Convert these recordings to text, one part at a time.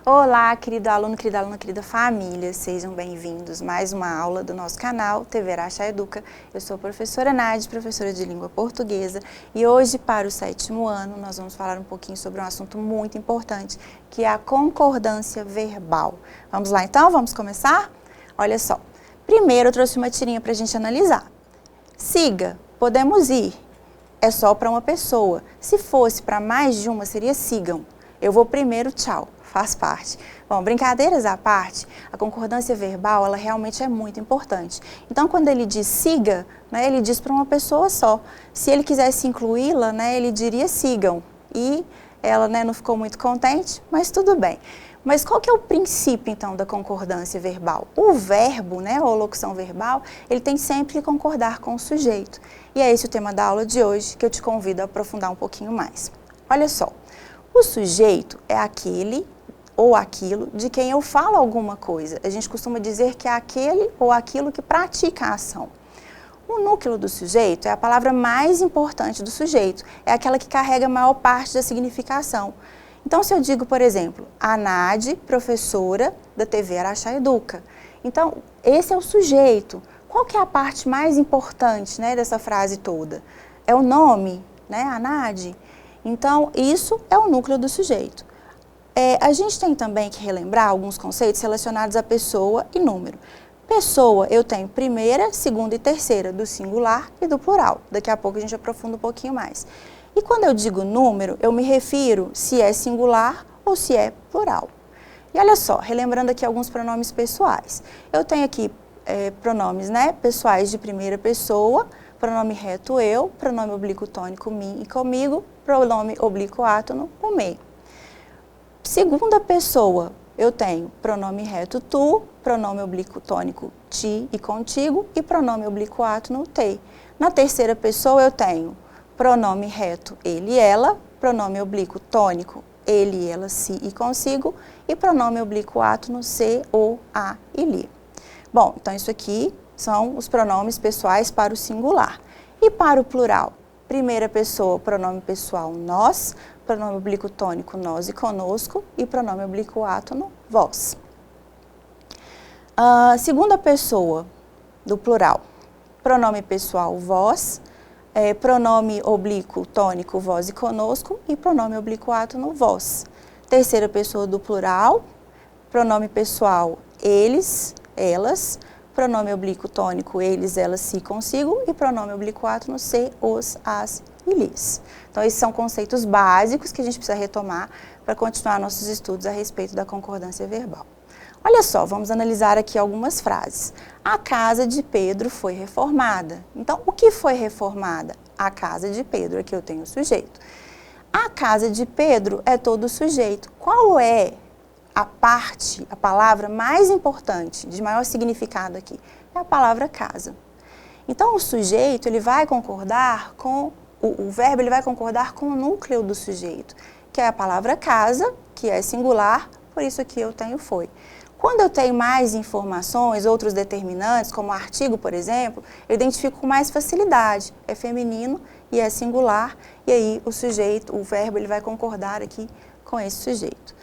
Olá, querido aluno, querida aluna, querida família, sejam bem-vindos. Mais uma aula do nosso canal TV Araxá Educa. Eu sou a professora Nádia, professora de língua portuguesa, e hoje, para o 7º ano, nós vamos falar um pouquinho sobre um assunto muito importante, que é a concordância verbal. Vamos lá então? Vamos começar? Olha só, primeiro eu trouxe uma tirinha para a gente analisar. Siga, podemos ir, é só para uma pessoa. Se fosse para mais de uma, seria sigam. Eu vou primeiro, tchau. Faz parte. Bom, brincadeiras à parte, a concordância verbal, ela realmente é muito importante. Então, quando ele diz siga, né, ele diz para uma pessoa só. Se ele quisesse incluí-la, né, ele diria sigam. E ela, né, não ficou muito contente, mas tudo bem. Mas qual que é o princípio, então, da concordância verbal? O verbo, né, ou locução verbal, ele tem sempre que concordar com o sujeito. E é esse o tema da aula de hoje, que eu te convido a aprofundar um pouquinho mais. Olha só, o sujeito é aquele ou aquilo de quem eu falo alguma coisa. A gente costuma dizer que é aquele ou aquilo que pratica a ação. O núcleo do sujeito é a palavra mais importante do sujeito, é aquela que carrega a maior parte da significação. Então, se eu digo, por exemplo, a Nádia, professora da TV Araxá Educa. Então, esse é o sujeito. Qual que é a parte mais importante, né, dessa frase toda? É o nome, né, a Nádia? Então, isso é o núcleo do sujeito. A gente tem também que relembrar alguns conceitos relacionados a pessoa e número. Pessoa, eu tenho primeira, segunda e terceira, do singular e do plural. Daqui a pouco a gente aprofunda um pouquinho mais. E quando eu digo número, eu me refiro se é singular ou se é plural. E olha só, relembrando aqui alguns pronomes pessoais. Eu tenho aqui pronomes, né, pessoais de primeira pessoa, pronome reto eu, pronome oblíquo tônico mim e comigo, pronome oblíquo átono o me. Segunda pessoa, eu tenho pronome reto tu, pronome oblíquo tônico ti e contigo e pronome oblíquo átono te. Na terceira pessoa, eu tenho pronome reto ele e ela, pronome oblíquo tônico ele, ela, si e consigo e pronome oblíquo átono se, o, a e li. Bom, então isso aqui são os pronomes pessoais para o singular. E para o plural? Primeira pessoa, pronome pessoal nós, pronome oblíquo tônico nós e conosco e pronome oblíquo átono vós. Segunda pessoa do plural, pronome pessoal vós, pronome oblíquo tônico vós e conosco e pronome oblíquo átono vós. Terceira pessoa do plural, pronome pessoal eles, elas, pronome oblíquo tônico eles, elas, si, consigo e pronome oblíquo átono se, os, as e lis. Então, esses são conceitos básicos que a gente precisa retomar para continuar nossos estudos a respeito da concordância verbal. Olha só, vamos analisar aqui algumas frases. A casa de Pedro foi reformada. Então, o que foi reformada? A casa de Pedro, aqui eu tenho o sujeito. A casa de Pedro é todo o sujeito. Qual é a parte, a palavra mais importante, de maior significado aqui? É a palavra casa. Então, o sujeito, ele vai concordar com, o verbo, ele vai concordar com o núcleo do sujeito, que é a palavra casa, que é singular, por isso aqui eu tenho foi. Quando eu tenho mais informações, outros determinantes, como artigo, por exemplo, eu identifico com mais facilidade. É feminino e é singular, e aí o sujeito, o verbo, ele vai concordar aqui com esse sujeito.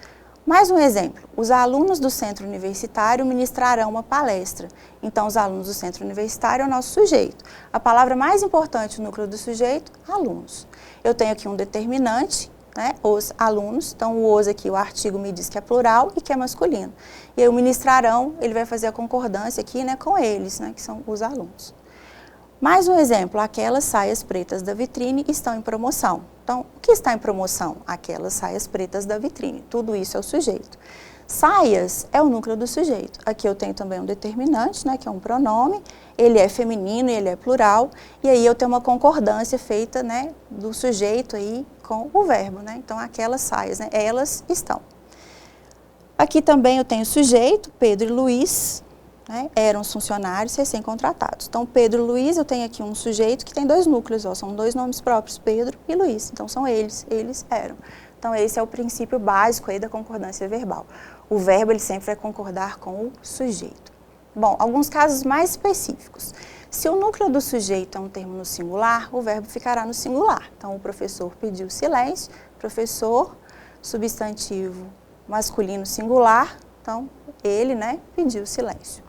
Mais um exemplo, os alunos do centro universitário ministrarão uma palestra. Então, os alunos do centro universitário é o nosso sujeito. A palavra mais importante no núcleo do sujeito, alunos. Eu tenho aqui um determinante, né, os alunos. Então, o os aqui, o artigo me diz que é plural e que é masculino. E aí o ministrarão, ele vai fazer a concordância aqui, né, com eles, né, que são os alunos. Mais um exemplo, aquelas saias pretas da vitrine estão em promoção. Então, o que está em promoção? Aquelas saias pretas da vitrine. Tudo isso é o sujeito. Saias é o núcleo do sujeito. Aqui eu tenho também um determinante, né, que é um pronome. Ele é feminino e ele é plural. E aí eu tenho uma concordância feita, né, do sujeito aí com o verbo, né? Então, aquelas saias, né, elas estão. Aqui também eu tenho sujeito, Pedro e Luiz, né, eram os funcionários recém-contratados. Então, Pedro e Luiz, eu tenho aqui um sujeito que tem dois núcleos, ó, são dois nomes próprios, Pedro e Luiz. Então, são eles eram. Então, esse é o princípio básico aí da concordância verbal. O verbo, ele sempre vai concordar com o sujeito. Bom, alguns casos mais específicos. Se o núcleo do sujeito é um termo no singular, o verbo ficará no singular. Então, o professor pediu silêncio, professor, substantivo masculino singular, então ele, né, pediu silêncio.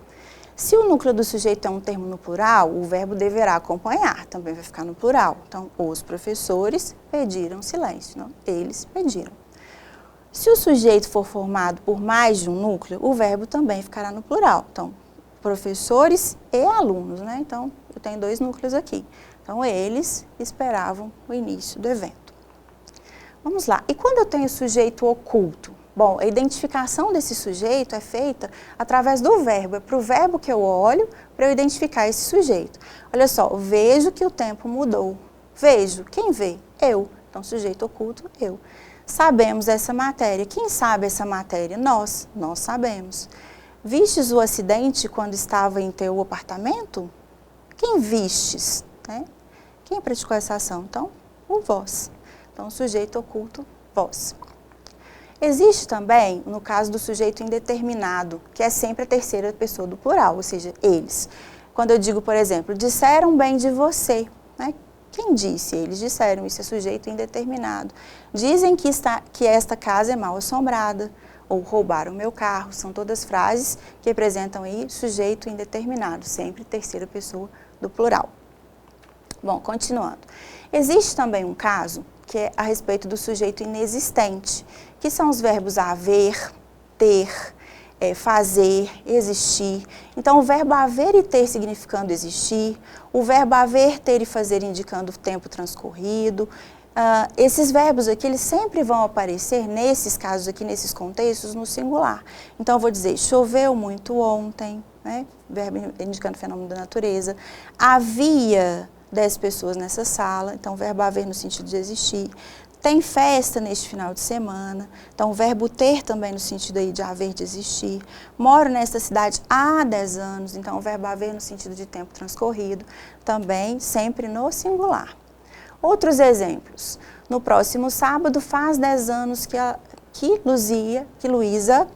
Se o núcleo do sujeito é um termo no plural, o verbo deverá acompanhar, também vai ficar no plural. Então, os professores pediram silêncio, não? Eles pediram. Se o sujeito for formado por mais de um núcleo, o verbo também ficará no plural. Então, professores e alunos, né? Então, eu tenho dois núcleos aqui. Então, eles esperavam o início do evento. Vamos lá. E quando eu tenho sujeito oculto? Bom, a identificação desse sujeito é feita através do verbo. É para o verbo que eu olho para eu identificar esse sujeito. Olha só, vejo que o tempo mudou. Vejo. Quem vê? Eu. Então, sujeito oculto, eu. Sabemos essa matéria. Quem sabe essa matéria? Nós. Nós sabemos. Vistes o acidente quando estava em teu apartamento? Quem vistes? Né? Quem praticou essa ação? Então, o vós. Então, sujeito oculto, vós. Existe também, no caso do sujeito indeterminado, que é sempre a terceira pessoa do plural, ou seja, eles. Quando eu digo, por exemplo, disseram bem de você, né? Quem disse? Eles disseram, isso é sujeito indeterminado. Dizem que esta casa é mal assombrada, ou roubaram meu carro, são todas frases que representam aí sujeito indeterminado, sempre terceira pessoa do plural. Bom, continuando. Existe também um caso que é a respeito do sujeito inexistente, que são os verbos haver, ter, fazer, existir. Então, o verbo haver e ter significando existir, o verbo haver, ter e fazer indicando o tempo transcorrido. Esses verbos aqui, eles sempre vão aparecer, nesses casos aqui, nesses contextos, no singular. Então, eu vou dizer, choveu muito ontem, né? Verbo indicando o fenômeno da natureza. Havia 10 pessoas nessa sala, então o verbo haver no sentido de existir. Tem festa neste final de semana, então o verbo ter também no sentido aí de haver, de existir. Moro nesta cidade há 10 anos, então o verbo haver no sentido de tempo transcorrido, também sempre no singular. Outros exemplos. No próximo sábado faz 10 anos que Luísa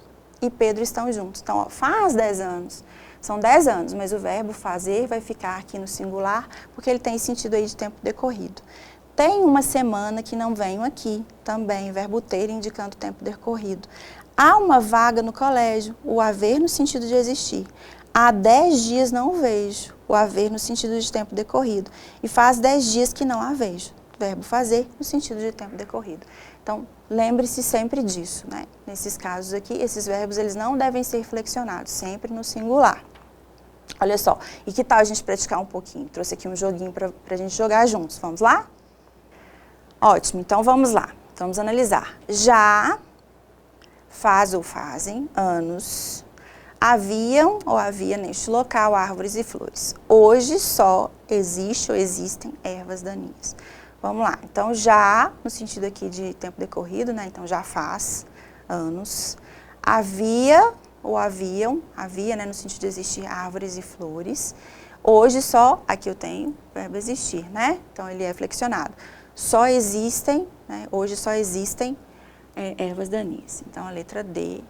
e Pedro estão juntos. Então, ó, faz 10 anos. São 10 anos, mas o verbo fazer vai ficar aqui no singular, porque ele tem sentido aí de tempo decorrido. Tem uma semana que não venho aqui, também, verbo ter indicando tempo decorrido. Há uma vaga no colégio, o haver no sentido de existir. Há 10 dias não o vejo, o haver no sentido de tempo decorrido. E faz 10 dias que não a vejo, verbo fazer no sentido de tempo decorrido. Então, lembre-se sempre disso, né? Nesses casos aqui, esses verbos eles não devem ser flexionados, sempre no singular. Olha só, e que tal a gente praticar um pouquinho? Trouxe aqui um joguinho para a gente jogar juntos, vamos lá? Ótimo, então vamos lá, vamos analisar. Já, faz ou fazem, anos, haviam ou havia neste local árvores e flores. Hoje só existe ou existem ervas daninhas. Vamos lá, então já, no sentido aqui de tempo decorrido, né? Então já faz anos. Havia ou haviam, havia, né? No sentido de existir árvores e flores. Hoje só, aqui eu tenho verbo existir, né? Então ele é flexionado. Só existem, né? Hoje só existem ervas daninhas. Então a letra D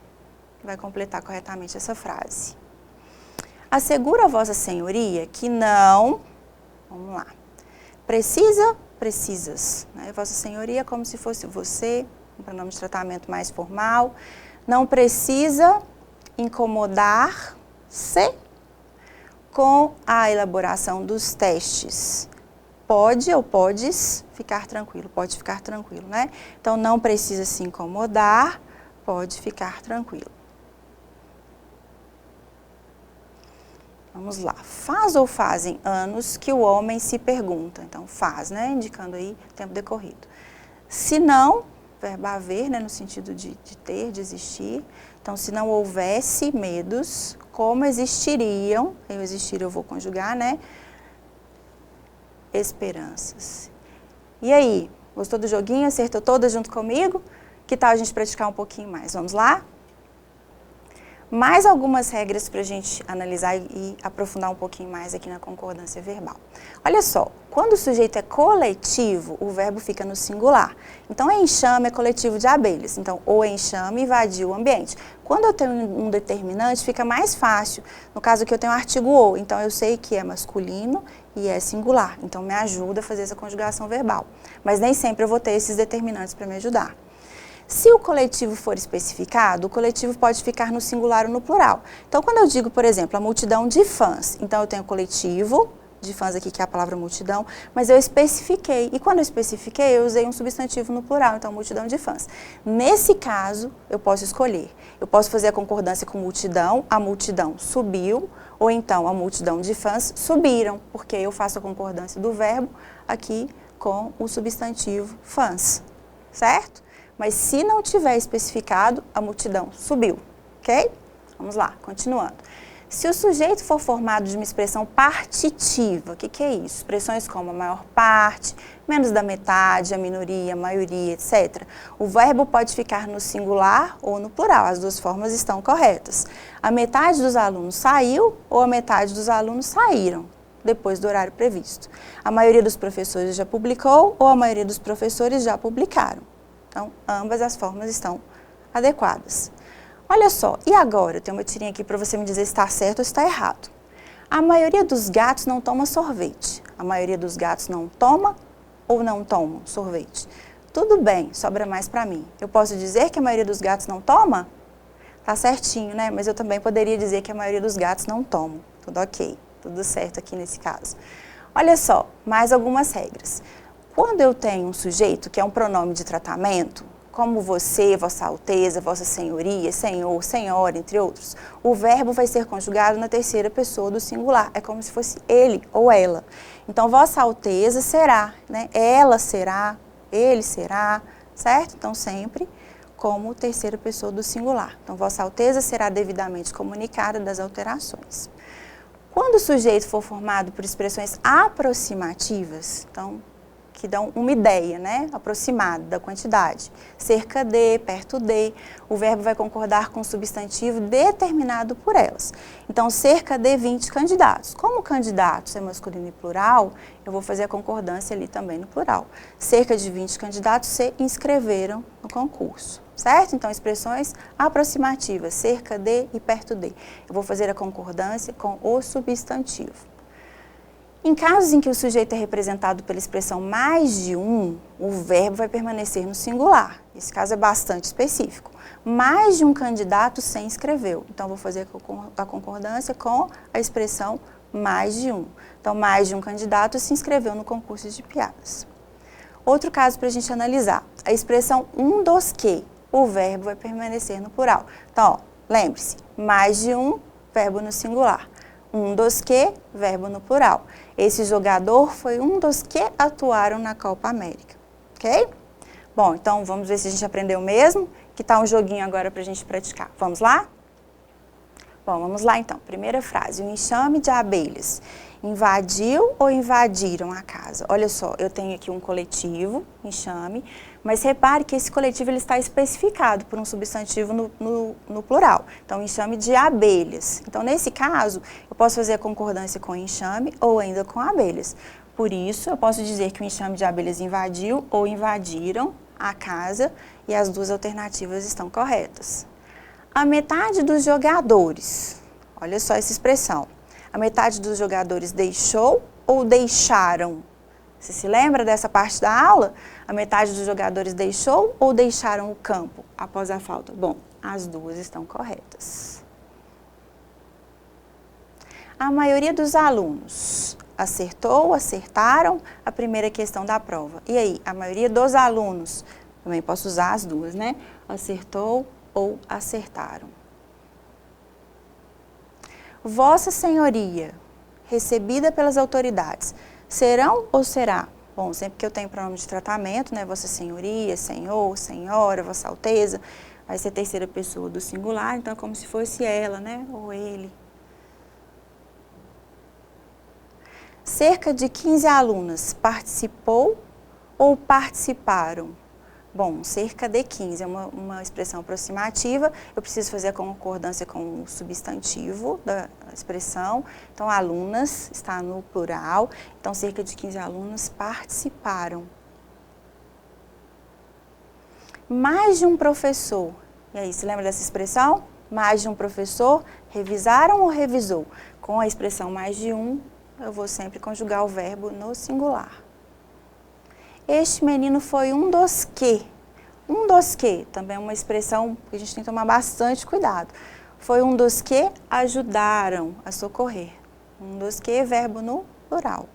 vai completar corretamente essa frase. Asseguro a Vossa Senhoria que não, vamos lá, precisas, né? Vossa Senhoria como se fosse você, um pronome de tratamento mais formal. Não precisa incomodar-se com a elaboração dos testes. Pode ou podes ficar tranquilo, pode ficar tranquilo, né? Então, não precisa se incomodar, pode ficar tranquilo. Vamos lá. Faz ou fazem anos que o homem se pergunta. Então, faz, né? Indicando aí tempo decorrido. Se não, verbo haver, né? No sentido de ter, de existir. Então, se não houvesse medos, como existiriam? Eu existir eu vou conjugar, né? Esperanças. E aí? Gostou do joguinho? Acertou todas junto comigo? Que tal a gente praticar um pouquinho mais? Vamos lá? Mais algumas regras para a gente analisar e aprofundar um pouquinho mais aqui na concordância verbal. Olha só, quando o sujeito é coletivo, o verbo fica no singular. Então, enxame é coletivo de abelhas. Então, o enxame invadiu o ambiente. Quando eu tenho um determinante, fica mais fácil. No caso aqui, eu tenho o artigo o. Então, eu sei que é masculino e é singular. Então, me ajuda a fazer essa conjugação verbal. Mas nem sempre eu vou ter esses determinantes para me ajudar. Se o coletivo for especificado, o coletivo pode ficar no singular ou no plural. Então, quando eu digo, por exemplo, a multidão de fãs, então eu tenho coletivo de fãs aqui, que é a palavra multidão, mas eu especifiquei. E quando eu especifiquei, eu usei um substantivo no plural, então multidão de fãs. Nesse caso, eu posso escolher. Eu posso fazer a concordância com multidão, a multidão subiu, ou então a multidão de fãs subiram, porque eu faço a concordância do verbo aqui com o substantivo fãs, certo? Mas se não tiver especificado, a multidão subiu, ok? Vamos lá, continuando. Se o sujeito for formado de uma expressão partitiva, o que é isso? Expressões como a maior parte, menos da metade, a minoria, a maioria, etc. O verbo pode ficar no singular ou no plural, as duas formas estão corretas. A metade dos alunos saiu ou a metade dos alunos saíram depois do horário previsto. A maioria dos professores já publicou ou a maioria dos professores já publicaram. Então, ambas as formas estão adequadas. Olha só, e agora? Eu tenho uma tirinha aqui para você me dizer se está certo ou se está errado. A maioria dos gatos não toma sorvete. A maioria dos gatos não toma ou não tomam sorvete. Tudo bem, sobra mais para mim. Eu posso dizer que a maioria dos gatos não toma? Tá certinho, né? Mas eu também poderia dizer que a maioria dos gatos não tomam. Tudo ok, tudo certo aqui nesse caso. Olha só, mais algumas regras. Quando eu tenho um sujeito que é um pronome de tratamento, como você, Vossa Alteza, Vossa Senhoria, Senhor, Senhora, entre outros, o verbo vai ser conjugado na terceira pessoa do singular. É como se fosse ele ou ela. Então, Vossa Alteza será, né? Ela será, ele será, certo? Então, sempre como terceira pessoa do singular. Então, Vossa Alteza será devidamente comunicada das alterações. Quando o sujeito for formado por expressões aproximativas, então, que dão uma ideia, né, aproximada da quantidade. Cerca de, perto de, o verbo vai concordar com o substantivo determinado por elas. Então, cerca de 20 candidatos. Como candidatos é masculino e plural, eu vou fazer a concordância ali também no plural. Cerca de 20 candidatos se inscreveram no concurso, certo? Então, expressões aproximativas, cerca de e perto de. Eu vou fazer a concordância com o substantivo. Em casos em que o sujeito é representado pela expressão mais de um, o verbo vai permanecer no singular. Esse caso é bastante específico. Mais de um candidato se inscreveu. Então, vou fazer a concordância com a expressão mais de um. Então, mais de um candidato se inscreveu no concurso de piadas. Outro caso para a gente analisar. A expressão um dos que, o verbo vai permanecer no plural. Então, ó, lembre-se, mais de um, verbo no singular. Um dos que, verbo no plural. Esse jogador foi um dos que atuaram na Copa América, ok? Bom, então vamos ver se a gente aprendeu mesmo. Que tal um joguinho agora para a gente praticar? Vamos lá? Bom, vamos lá então. Primeira frase, um enxame de abelhas invadiu ou invadiram a casa? Olha só, eu tenho aqui um coletivo, enxame, mas repare que esse coletivo ele está especificado por um substantivo no plural. Então, enxame de abelhas. Então, nesse caso, eu posso fazer a concordância com enxame ou ainda com abelhas. Por isso, eu posso dizer que o enxame de abelhas invadiu ou invadiram a casa e as duas alternativas estão corretas. A metade dos jogadores, olha só essa expressão, a metade dos jogadores deixou ou deixaram? Você se lembra dessa parte da aula? A metade dos jogadores deixou ou deixaram o campo após a falta? Bom, as duas estão corretas. A maioria dos alunos acertou, acertaram a primeira questão da prova. E aí, a maioria dos alunos, também posso usar as duas, né? Acertou ou acertaram. Vossa Senhoria, recebida pelas autoridades, serão ou será? Bom, sempre que eu tenho pronome de tratamento, né? Vossa Senhoria, Senhor, Senhora, Vossa Alteza, vai ser terceira pessoa do singular, então é como se fosse ela, né? Ou ele. Cerca de 15 alunas participou ou participaram? Bom, cerca de 15 é uma expressão aproximativa, eu preciso fazer a concordância com o substantivo da expressão. Então, alunas está no plural, então cerca de 15 alunas participaram. Mais de um professor, e aí, se lembra dessa expressão? Mais de um professor, revisaram ou revisou? Com a expressão mais de um, eu vou sempre conjugar o verbo no singular. Este menino foi um dos que. um dos que, também é uma expressão que a gente tem que tomar bastante cuidado. Foi um dos que ajudaram a socorrer. Um dos que, verbo no plural.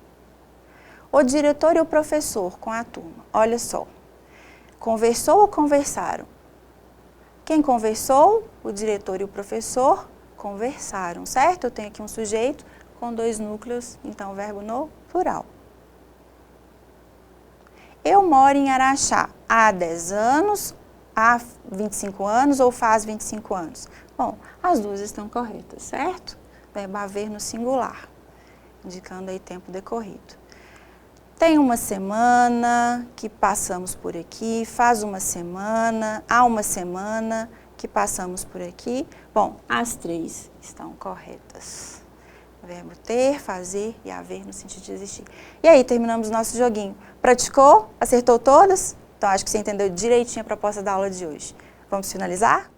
O diretor e o professor com a turma. Olha só. Conversou ou conversaram? Quem conversou? O diretor e o professor conversaram, certo? Eu tenho aqui um sujeito com 2 núcleos, então verbo no plural. Eu moro em Araxá há 10 anos, há 25 anos ou faz 25 anos? Bom, as duas estão corretas, certo? Verbo haver no singular, indicando aí tempo decorrido. Tem uma semana que passamos por aqui, faz uma semana, há uma semana que passamos por aqui. Bom, as 3 estão corretas. Verbo ter, fazer e haver no sentido de existir. E aí, terminamos o nosso joguinho. Praticou? Acertou todas? Então, acho que você entendeu direitinho a proposta da aula de hoje. Vamos finalizar?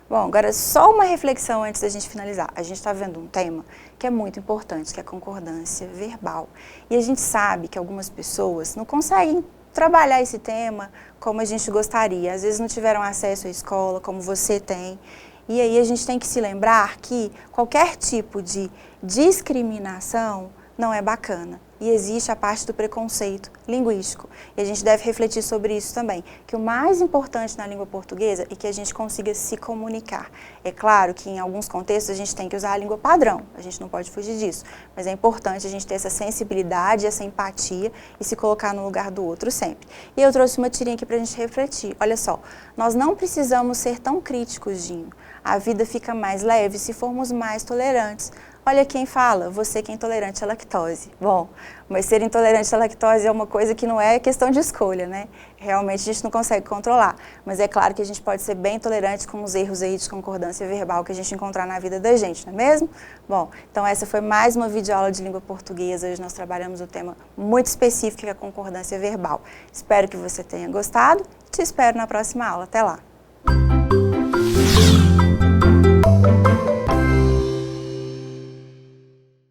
Bom, agora só uma reflexão antes da gente finalizar. A gente está vendo um tema que é muito importante, que é a concordância verbal. E a gente sabe que algumas pessoas não conseguem trabalhar esse tema como a gente gostaria. Às vezes não tiveram acesso à escola, como você tem. E aí a gente tem que se lembrar que qualquer tipo de discriminação não é bacana. E existe a parte do preconceito linguístico. E a gente deve refletir sobre isso também. Que o mais importante na língua portuguesa é que a gente consiga se comunicar. É claro que em alguns contextos a gente tem que usar a língua padrão. A gente não pode fugir disso. Mas é importante a gente ter essa sensibilidade, essa empatia e se colocar no lugar do outro sempre. E eu trouxe uma tirinha aqui pra gente refletir. Olha só, nós não precisamos ser tão críticos, Dinho. A vida fica mais leve se formos mais tolerantes. Olha quem fala, você que é intolerante à lactose. Bom, mas ser intolerante à lactose é uma coisa que não é questão de escolha, né? Realmente a gente não consegue controlar. Mas é claro que a gente pode ser bem tolerante com os erros aí de concordância verbal que a gente encontrar na vida da gente, não é mesmo? Bom, então essa foi mais uma videoaula de língua portuguesa. Hoje nós trabalhamos um tema muito específico que é a concordância verbal. Espero que você tenha gostado. Te espero na próxima aula. Até lá!